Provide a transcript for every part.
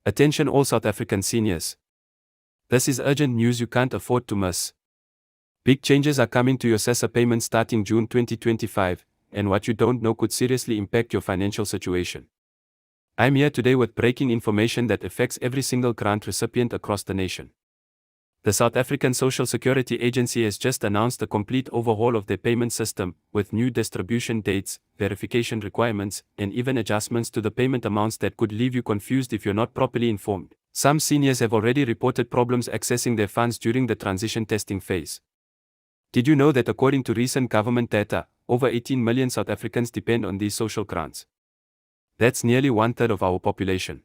Attention all South African seniors. This is urgent news you can't afford to miss. Big changes are coming to your SASSA payments starting June 2025, and what you don't know could seriously impact your financial situation. I'm here today with breaking information that affects every single grant recipient across the nation. The South African Social Security Agency has just announced a complete overhaul of their payment system, with new distribution dates, verification requirements, and even adjustments to the payment amounts that could leave you confused if you're not properly informed. Some seniors have already reported problems accessing their funds during the transition testing phase. Did you know that according to recent government data, over 18 million South Africans depend on these social grants? That's nearly 1/3 of our population.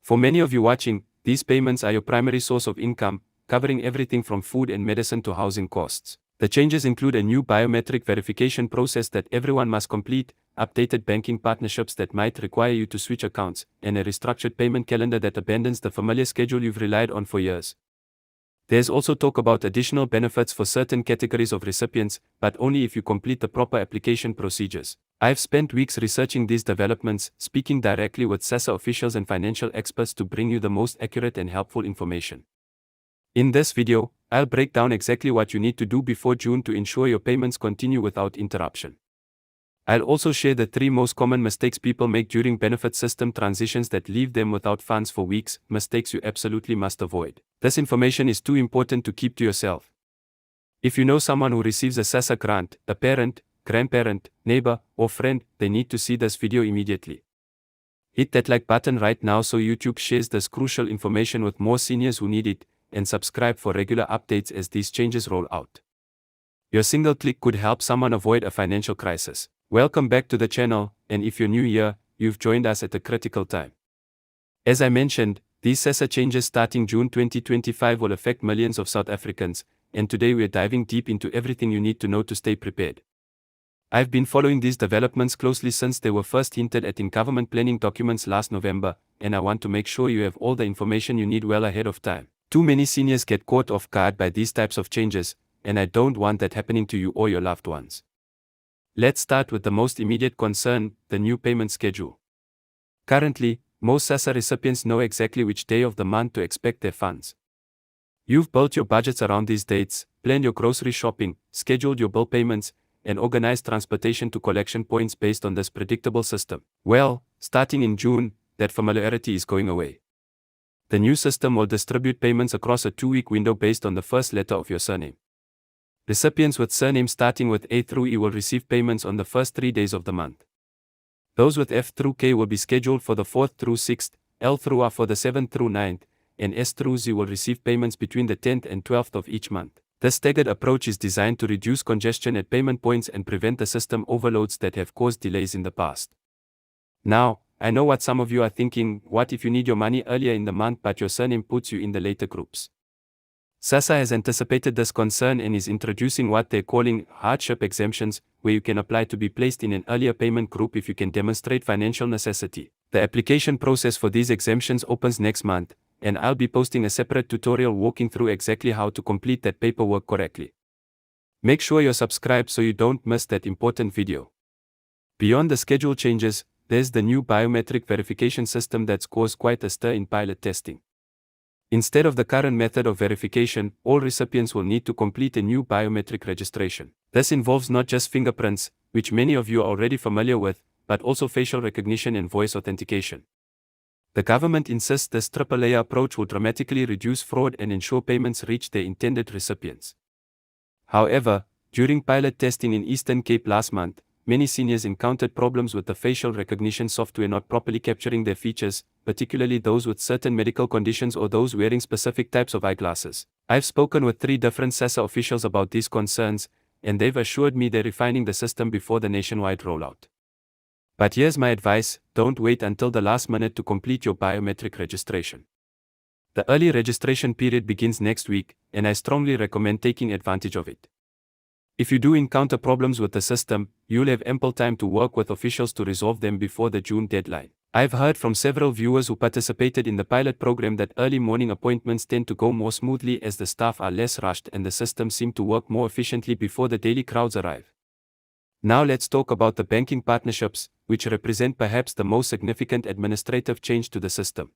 For many of you watching, these payments are your primary source of income, covering everything from food and medicine to housing costs. The changes include a new biometric verification process that everyone must complete, updated banking partnerships that might require you to switch accounts, and a restructured payment calendar that abandons the familiar schedule you've relied on for years. There's also talk about additional benefits for certain categories of recipients, but only if you complete the proper application procedures. I've spent weeks researching these developments, speaking directly with SASSA officials and financial experts to bring you the most accurate and helpful information. In this video, I'll break down exactly what you need to do before June to ensure your payments continue without interruption. I'll also share the 3 most common mistakes people make during benefit system transitions that leave them without funds for weeks, mistakes you absolutely must avoid. This information is too important to keep to yourself. If you know someone who receives a SASSA grant, a parent, grandparent, neighbor, or friend, they need to see this video immediately. Hit that like button right now so YouTube shares this crucial information with more seniors who need it, and subscribe for regular updates as these changes roll out. Your single click could help someone avoid a financial crisis. Welcome back to the channel, and if you're new here, you've joined us at a critical time. As I mentioned, these SASSA changes starting June 2025 will affect millions of South Africans, and today we're diving deep into everything you need to know to stay prepared. I've been following these developments closely since they were first hinted at in government planning documents last November, and I want to make sure you have all the information you need well ahead of time. Too many seniors get caught off guard by these types of changes, and I don't want that happening to you or your loved ones. Let's start with the most immediate concern, the new payment schedule. Currently, most SASSA recipients know exactly which day of the month to expect their funds. You've built your budgets around these dates, planned your grocery shopping, scheduled your bill payments, and organized transportation to collection points based on this predictable system. Well, starting in June, that familiarity is going away. The new system will distribute payments across a 2-week window based on the first letter of your surname. Recipients with surnames starting with A through E will receive payments on the first 3 days of the month. Those with F through K will be scheduled for the 4th through 6th, L through R for the 7th through 9th, and S through Z will receive payments between the 10th and 12th of each month. This staggered approach is designed to reduce congestion at payment points and prevent the system overloads that have caused delays in the past. Now, I know what some of you are thinking: what if you need your money earlier in the month but your surname puts you in the later groups? SASSA has anticipated this concern and is introducing what they're calling hardship exemptions, where you can apply to be placed in an earlier payment group if you can demonstrate financial necessity. The application process for these exemptions opens next month, and I'll be posting a separate tutorial walking through exactly how to complete that paperwork correctly. Make sure you're subscribed so you don't miss that important video. Beyond the schedule changes, there's the new biometric verification system that's caused quite a stir in pilot testing. Instead of the current method of verification, all recipients will need to complete a new biometric registration. This involves not just fingerprints, which many of you are already familiar with, but also facial recognition and voice authentication. The government insists this triple-layer approach will dramatically reduce fraud and ensure payments reach their intended recipients. However, during pilot testing in Eastern Cape last month, many seniors encountered problems with the facial recognition software not properly capturing their features, particularly those with certain medical conditions or those wearing specific types of eyeglasses. I've spoken with 3 different SASSA officials about these concerns, and they've assured me they're refining the system before the nationwide rollout. But here's my advice: don't wait until the last minute to complete your biometric registration. The early registration period begins next week, and I strongly recommend taking advantage of it. If you do encounter problems with the system, you'll have ample time to work with officials to resolve them before the June deadline. I've heard from several viewers who participated in the pilot program that early morning appointments tend to go more smoothly as the staff are less rushed and the system seems to work more efficiently before the daily crowds arrive. Now let's talk about the banking partnerships, which represent perhaps the most significant administrative change to the system.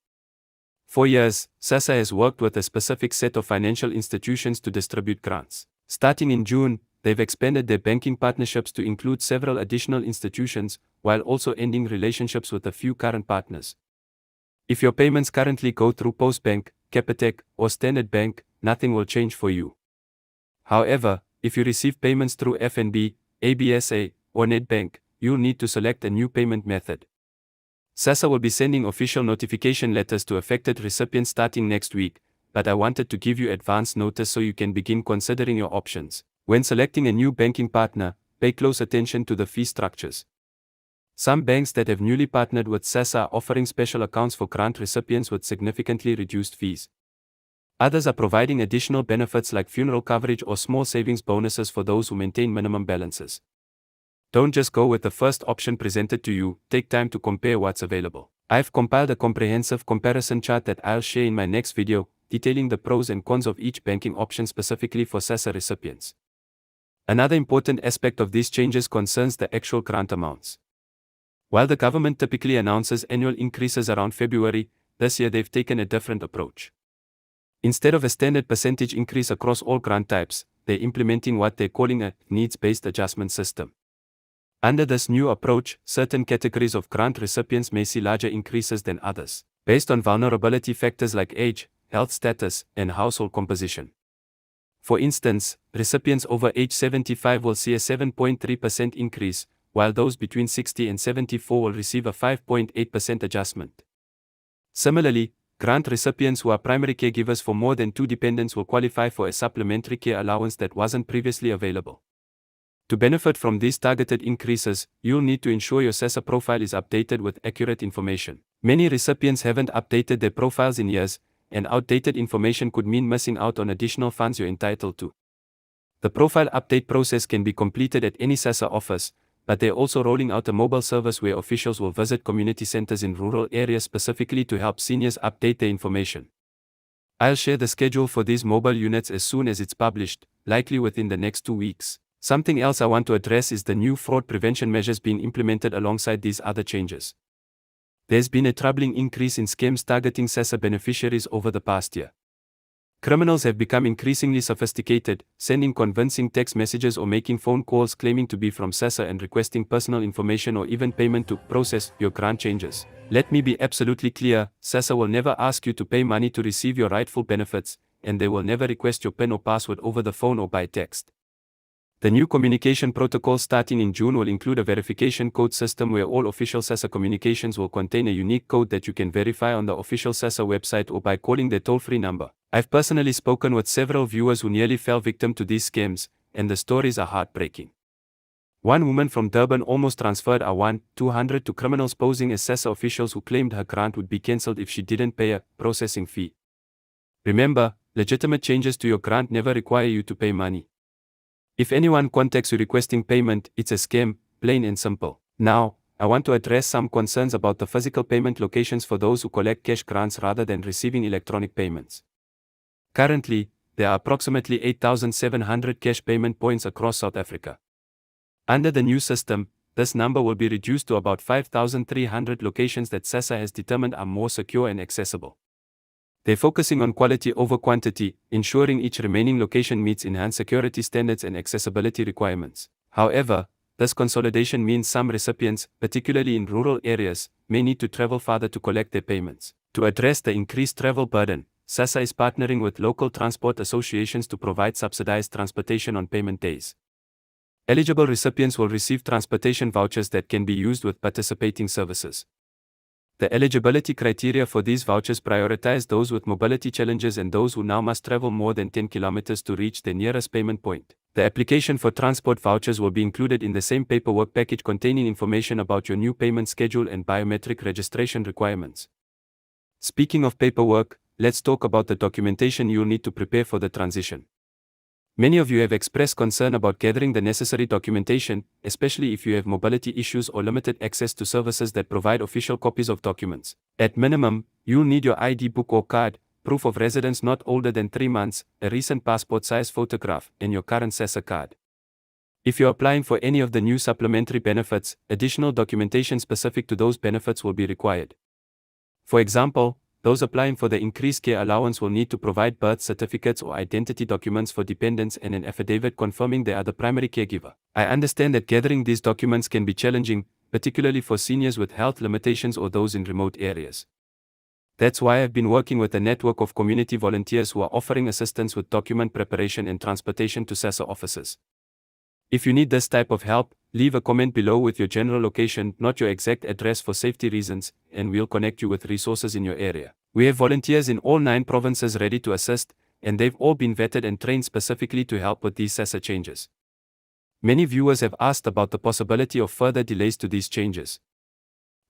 For years, SASSA has worked with a specific set of financial institutions to distribute grants. Starting in June, they've expanded their banking partnerships to include several additional institutions, while also ending relationships with a few current partners. If your payments currently go through Postbank, Capitec, or Standard Bank, nothing will change for you. However, if you receive payments through FNB, ABSA, or Nedbank, you'll need to select a new payment method. SASSA will be sending official notification letters to affected recipients starting next week, but I wanted to give you advance notice so you can begin considering your options. When selecting a new banking partner, pay close attention to the fee structures. Some banks that have newly partnered with SASSA are offering special accounts for grant recipients with significantly reduced fees. Others are providing additional benefits like funeral coverage or small savings bonuses for those who maintain minimum balances. Don't just go with the first option presented to you, take time to compare what's available. I've compiled a comprehensive comparison chart that I'll share in my next video, detailing the pros and cons of each banking option specifically for SASSA recipients. Another important aspect of these changes concerns the actual grant amounts. While the government typically announces annual increases around February, this year they've taken a different approach. Instead of a standard percentage increase across all grant types, they're implementing what they're calling a needs-based adjustment system. Under this new approach, certain categories of grant recipients may see larger increases than others, based on vulnerability factors like age, health status, and household composition. For instance, recipients over age 75 will see a 7.3% increase, while those between 60 and 74 will receive a 5.8% adjustment. Similarly, grant recipients who are primary caregivers for more than 2 dependents will qualify for a supplementary care allowance that wasn't previously available. To benefit from these targeted increases, you'll need to ensure your SASSA profile is updated with accurate information. Many recipients haven't updated their profiles in years, and outdated information could mean missing out on additional funds you're entitled to. The profile update process can be completed at any SASSA office, but they're also rolling out a mobile service where officials will visit community centers in rural areas specifically to help seniors update their information. I'll share the schedule for these mobile units as soon as it's published, likely within the next 2 weeks. Something else I want to address is the new fraud prevention measures being implemented alongside these other changes. There's been a troubling increase in scams targeting SASSA beneficiaries over the past year. Criminals have become increasingly sophisticated, sending convincing text messages or making phone calls claiming to be from SASSA and requesting personal information or even payment to process your grant changes. Let me be absolutely clear, SASSA will never ask you to pay money to receive your rightful benefits, and they will never request your PIN or password over the phone or by text. The new communication protocol starting in June will include a verification code system where all official SASSA communications will contain a unique code that you can verify on the official SASSA website or by calling their toll-free number. I've personally spoken with several viewers who nearly fell victim to these scams, and the stories are heartbreaking. One woman from Durban almost transferred a 1-200 to criminals posing as SASSA officials who claimed her grant would be cancelled if she didn't pay a processing fee. Remember, legitimate changes to your grant never require you to pay money. If anyone contacts you requesting payment, it's a scam, plain and simple. Now, I want to address some concerns about the physical payment locations for those who collect cash grants rather than receiving electronic payments. Currently, there are approximately 8,700 cash payment points across South Africa. Under the new system, this number will be reduced to about 5,300 locations that SASSA has determined are more secure and accessible. They're focusing on quality over quantity, ensuring each remaining location meets enhanced security standards and accessibility requirements. However, this consolidation means some recipients, particularly in rural areas, may need to travel farther to collect their payments. To address the increased travel burden, SASSA is partnering with local transport associations to provide subsidized transportation on payment days. Eligible recipients will receive transportation vouchers that can be used with participating services. The eligibility criteria for these vouchers prioritize those with mobility challenges and those who now must travel more than 10 kilometers to reach their nearest payment point. The application for transport vouchers will be included in the same paperwork package containing information about your new payment schedule and biometric registration requirements. Speaking of paperwork, let's talk about the documentation you'll need to prepare for the transition. Many of you have expressed concern about gathering the necessary documentation, especially if you have mobility issues or limited access to services that provide official copies of documents. At minimum, you'll need your ID book or card, proof of residence not older than 3 months, a recent passport-size photograph, and your current SASSA card. If you're applying for any of the new supplementary benefits, additional documentation specific to those benefits will be required. For example, those applying for the increased care allowance will need to provide birth certificates or identity documents for dependents and an affidavit confirming they are the primary caregiver. I understand that gathering these documents can be challenging, particularly for seniors with health limitations or those in remote areas. That's why I've been working with a network of community volunteers who are offering assistance with document preparation and transportation to SASSA offices. If you need this type of help, leave a comment below with your general location, not your exact address for safety reasons, and we'll connect you with resources in your area. We have volunteers in all 9 provinces ready to assist, and they've all been vetted and trained specifically to help with these SASSA changes. Many viewers have asked about the possibility of further delays to these changes.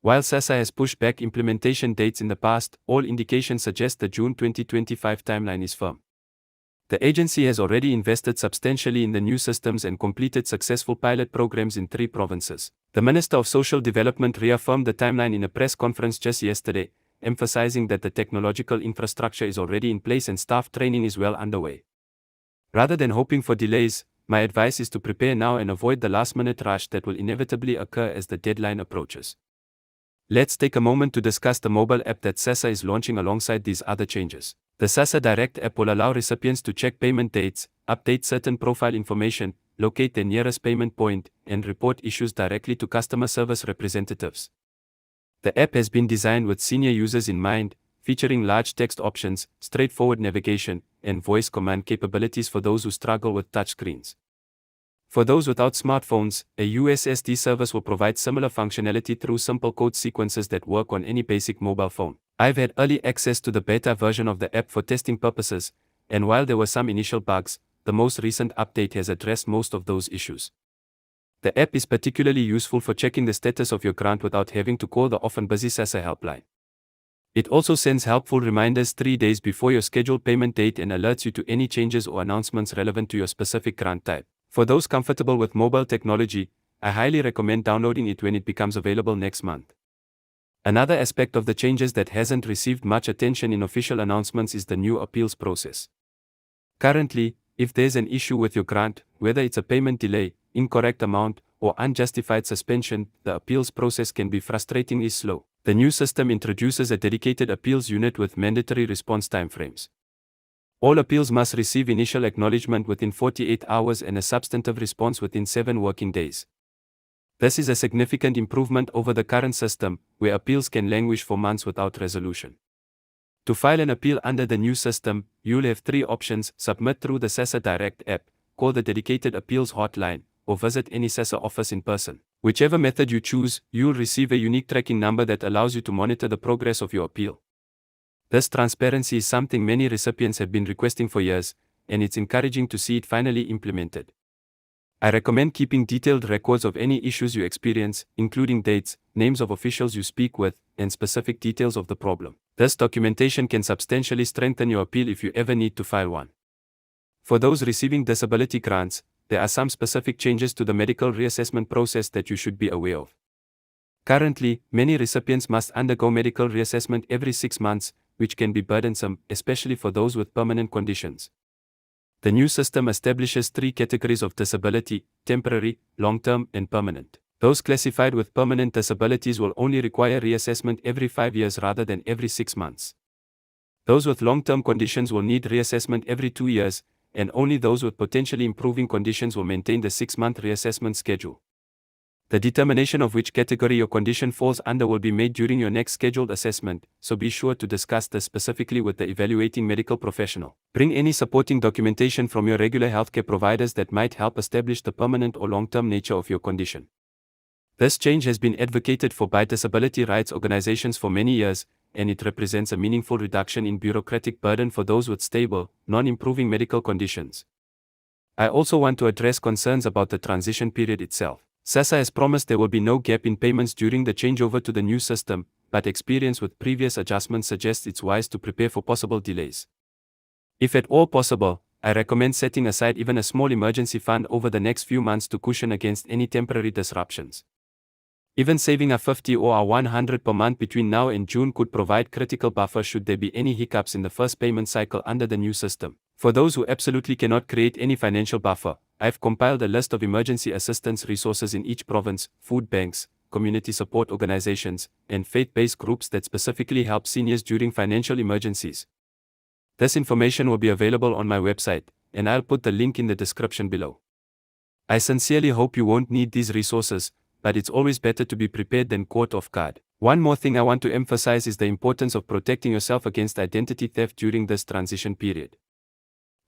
While SASSA has pushed back implementation dates in the past, all indications suggest the June 2025 timeline is firm. The agency has already invested substantially in the new systems and completed successful pilot programs in 3 provinces. The Minister of Social Development reaffirmed the timeline in a press conference just yesterday, emphasizing that the technological infrastructure is already in place and staff training is well underway. Rather than hoping for delays, my advice is to prepare now and avoid the last-minute rush that will inevitably occur as the deadline approaches. Let's take a moment to discuss the mobile app that SASSA is launching alongside these other changes. The SASSA Direct app will allow recipients to check payment dates, update certain profile information, locate their nearest payment point, and report issues directly to customer service representatives. The app has been designed with senior users in mind, featuring large text options, straightforward navigation, and voice command capabilities for those who struggle with touchscreens. For those without smartphones, a USSD service will provide similar functionality through simple code sequences that work on any basic mobile phone. I've had early access to the beta version of the app for testing purposes, and while there were some initial bugs, the most recent update has addressed most of those issues. The app is particularly useful for checking the status of your grant without having to call the often busy SASSA helpline. It also sends helpful reminders 3 days before your scheduled payment date and alerts you to any changes or announcements relevant to your specific grant type. For those comfortable with mobile technology, I highly recommend downloading it when it becomes available next month. Another aspect of the changes that hasn't received much attention in official announcements is the new appeals process. Currently, if there's an issue with your grant, whether it's a payment delay, incorrect amount, or unjustified suspension, the appeals process can be frustratingly slow. The new system introduces a dedicated appeals unit with mandatory response timeframes. All appeals must receive initial acknowledgement within 48 hours and a substantive response within 7 working days. This is a significant improvement over the current system, where appeals can languish for months without resolution. To file an appeal under the new system, you'll have 3 options: submit through the SASSA Direct app, call the dedicated appeals hotline, or visit any SASSA office in person. Whichever method you choose, you'll receive a unique tracking number that allows you to monitor the progress of your appeal. This transparency is something many recipients have been requesting for years, and it's encouraging to see it finally implemented. I recommend keeping detailed records of any issues you experience, including dates, names of officials you speak with, and specific details of the problem. This documentation can substantially strengthen your appeal if you ever need to file one. For those receiving disability grants, there are some specific changes to the medical reassessment process that you should be aware of. Currently, many recipients must undergo medical reassessment every 6 months, which can be burdensome, especially for those with permanent conditions. The new system establishes 3 categories of disability: temporary, long-term, and permanent. Those classified with permanent disabilities will only require reassessment every 5 years rather than every 6 months. Those with long-term conditions will need reassessment every 2 years, and only those with potentially improving conditions will maintain the 6-month reassessment schedule. The determination of which category your condition falls under will be made during your next scheduled assessment, so be sure to discuss this specifically with the evaluating medical professional. Bring any supporting documentation from your regular healthcare providers that might help establish the permanent or long-term nature of your condition. This change has been advocated for by disability rights organizations for many years, and it represents a meaningful reduction in bureaucratic burden for those with stable, non-improving medical conditions. I also want to address concerns about the transition period itself. SASSA has promised there will be no gap in payments during the changeover to the new system, but experience with previous adjustments suggests it's wise to prepare for possible delays. If at all possible, I recommend setting aside even a small emergency fund over the next few months to cushion against any temporary disruptions. Even saving a 50 or a 100 per month between now and June could provide critical buffer should there be any hiccups in the first payment cycle under the new system. For those who absolutely cannot create any financial buffer, I've compiled a list of emergency assistance resources in each province: food banks, community support organizations, and faith-based groups that specifically help seniors during financial emergencies. This information will be available on my website, and I'll put the link in the description below. I sincerely hope you won't need these resources, but it's always better to be prepared than caught off guard. One more thing I want to emphasize is the importance of protecting yourself against identity theft during this transition period.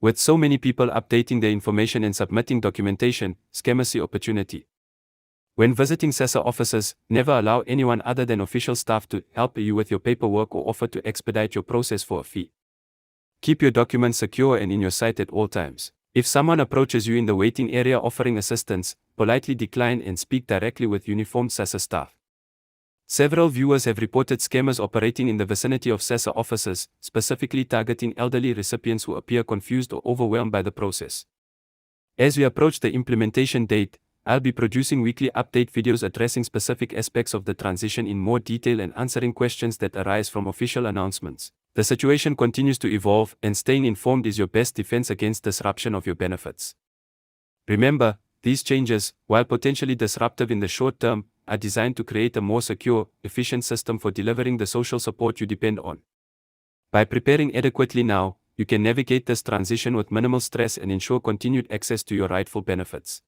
With so many people updating their information and submitting documentation, scammers see opportunity. When visiting SASSA offices, never allow anyone other than official staff to help you with your paperwork or offer to expedite your process for a fee. Keep your documents secure and in your sight at all times. If someone approaches you in the waiting area offering assistance, politely decline and speak directly with uniformed SASSA staff. Several viewers have reported scammers operating in the vicinity of SASSA offices, specifically targeting elderly recipients who appear confused or overwhelmed by the process. As we approach the implementation date, I'll be producing weekly update videos addressing specific aspects of the transition in more detail and answering questions that arise from official announcements. The situation continues to evolve, and staying informed is your best defense against disruption of your benefits. Remember, these changes, while potentially disruptive in the short term, are designed to create a more secure, efficient system for delivering the social support you depend on. By preparing adequately now, you can navigate this transition with minimal stress and ensure continued access to your rightful benefits.